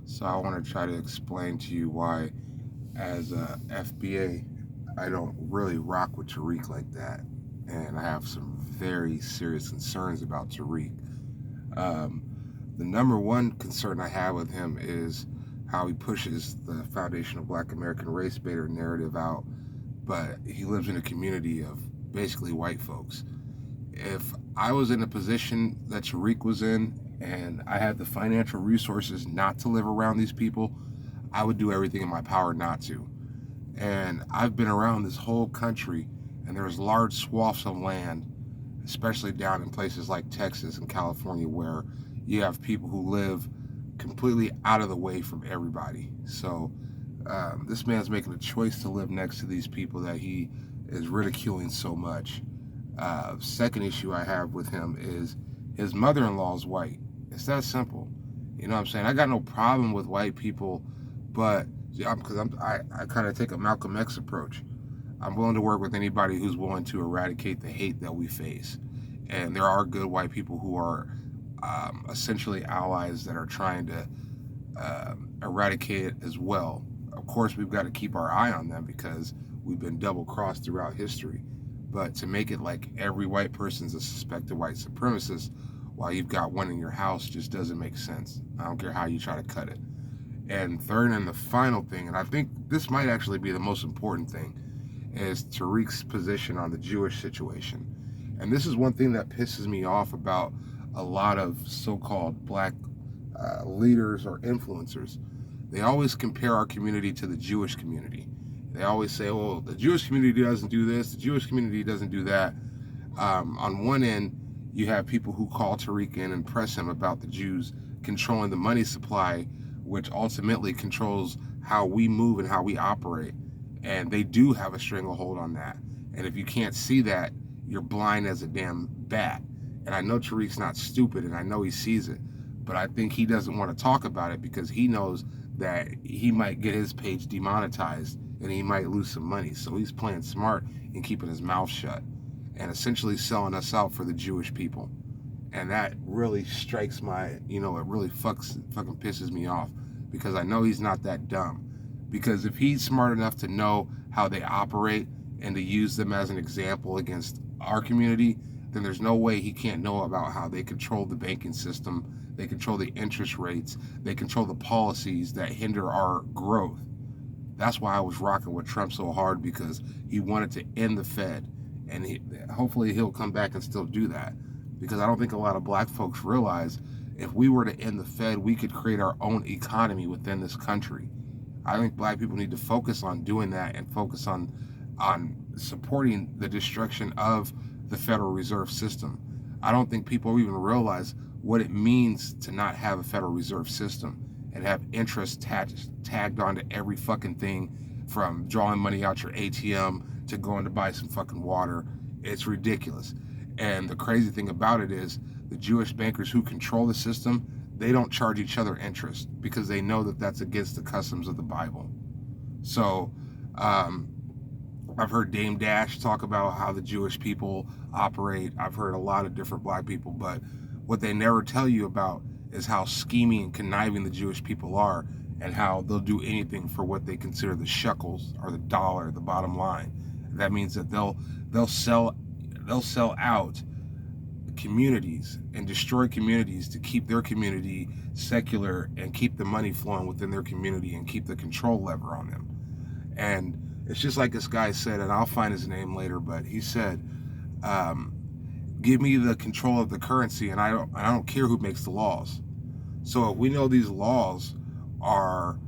So I want to try to explain to you why, as a FBA, I don't really rock with Tariq like that, and I have some very serious concerns about Tariq. Um, the number one concern I have with him is how he pushes the foundational Black American race baiter narrative out, but he lives in a community of basically white folks. If I was in a position that Tariq was in and I had the financial resources not to live around these people, I would do everything in my power not to. And I've been around this whole country, and there's large swaths of land, especially down in places like Texas and California, where you have people who live completely out of the way from everybody. So this man's making a choice to live next to these people that he is ridiculing so much. Second issue I have with him is his mother-in-law is white. It's that simple. You know what I'm saying? I got no problem with white people, but because I kind of take a Malcolm X approach. I'm willing to work with anybody who's willing to eradicate the hate that we face. And there are good white people who are essentially allies that are trying to eradicate it as well. Of course, we've got to keep our eye on them because we've been double crossed throughout history. But to make it like every white person's a suspected white supremacist while you've got one in your house just doesn't make sense. I don't care how you try to cut it. And third and the final thing, and I think this might actually be the most important thing, is Tariq's position on the Jewish situation. And this is one thing that pisses me off about a lot of so-called black leaders or influencers. They always compare our community to the Jewish community. They always say, "Oh, the Jewish community doesn't do this. The Jewish community doesn't do that." On one end, you have people who call Tariq in and press him about the Jews controlling the money supply, which ultimately controls how we move and how we operate. And they do have a stranglehold on that. And if you can't see that, you're blind as a damn bat. And I know Tariq's not stupid, and I know he sees it, but I think he doesn't want to talk about it because he knows that he might get his page demonetized and he might lose some money. So he's playing smart and keeping his mouth shut and essentially selling us out for the Jewish people. And that really strikes my, it really fucking pisses me off because I know he's not that dumb. Because if he's smart enough to know how they operate and to use them as an example against our community, then there's no way he can't know about how they control the banking system, they control the interest rates, they control the policies that hinder our growth. That's why I was rocking with Trump so hard, because he wanted to end the Fed. And hopefully he'll come back and still do that. Because I don't think a lot of black folks realize if we were to end the Fed, we could create our own economy within this country. I think black people need to focus on doing that and focus on supporting the destruction of the Federal Reserve System. I don't think people even realize what it means to not have a Federal Reserve System and have interest tagged onto every fucking thing, from drawing money out your ATM to going to buy some fucking water. It's ridiculous. And the crazy thing about it is the Jewish bankers who control the system, they don't charge each other interest because they know that that's against the customs of the Bible. So I've heard Dame Dash talk about how the Jewish people operate. I've heard a lot of different black people, but what they never tell you about is how scheming and conniving the Jewish people are, and how they'll do anything for what they consider the shekels or the dollar, the bottom line. That means that they'll sell out communities and destroy communities to keep their community secular and keep the money flowing within their community and keep the control lever on them. And it's just like this guy said, and I'll find his name later, but he said, give me the control of the currency and I don't care who makes the laws. So if we know these laws are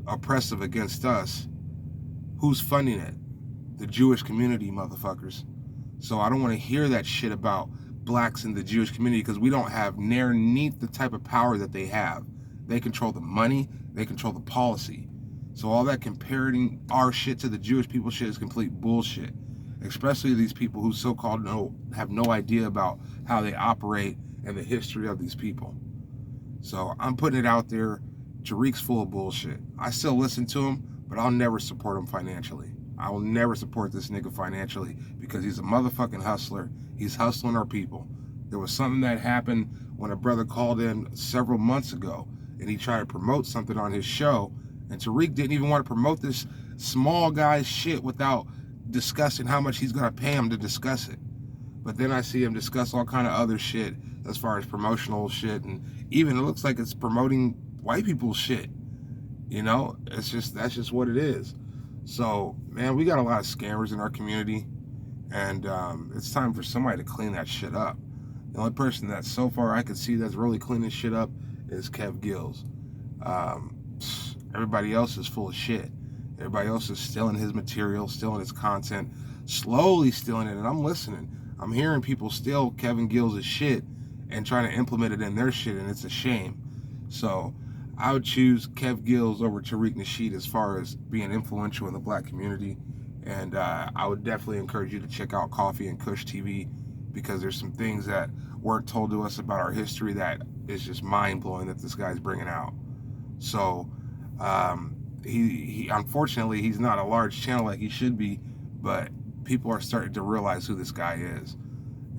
oppressive against us, who's funding it? The Jewish community, motherfuckers. So I don't want to hear that shit about blacks in the Jewish community, because we don't have near the type of power that they have. They control the money, they control the policy. So all that comparing our shit to the Jewish people shit is complete bullshit. Especially these people who so-called have no idea about how they operate and the history of these people. So I'm putting it out there. Tariq's full of bullshit. I still listen to him, but I'll never support him financially. I will never support this nigga financially because he's a motherfucking hustler. He's hustling our people. There was something that happened when a brother called in several months ago, and he tried to promote something on his show, and Tariq didn't even want to promote this small guy's shit without discussing how much he's gonna pay him to discuss it. But then I see him discuss all kind of other shit as far as promotional shit, and even it looks like it's promoting white people's shit. You know, that's just what it is. So, man, we got a lot of scammers in our community, and it's time for somebody to clean that shit up. The only person that so far I can see that's really cleaning shit up is gillz. Everybody else is full of shit. Everybody else is stealing his material, stealing his content, slowly stealing it, and I'm listening. I'm hearing people steal gillz's shit and trying to implement it in their shit, and it's a shame. So I would choose gillz over Tariq Nasheed as far as being influential in the black community. And I would definitely encourage you to check out Coffee and Kush TV, because there's some things that weren't told to us about our history that is just mind-blowing that this guy's bringing out. So he unfortunately, he's not a large channel like he should be, but people are starting to realize who this guy is.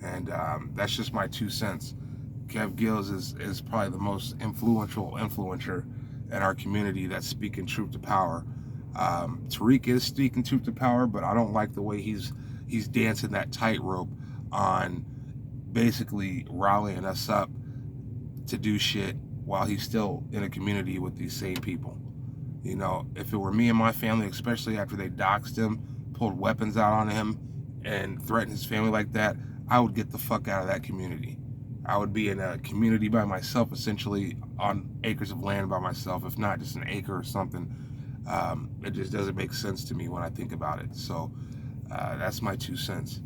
And that's just my 2 cents. Gillz is probably the most influential influencer in our community that's speaking truth to power. Tariq is speaking truth to power, but I don't like the way he's dancing that tightrope on basically rallying us up to do shit while he's still in a community with these same people. You know, if it were me and my family, especially after they doxed him, pulled weapons out on him, and threatened his family like that, I would get the fuck out of that community. I would be in a community by myself, essentially on acres of land by myself, if not just an acre or something. It just doesn't make sense to me when I think about it. So that's my 2 cents.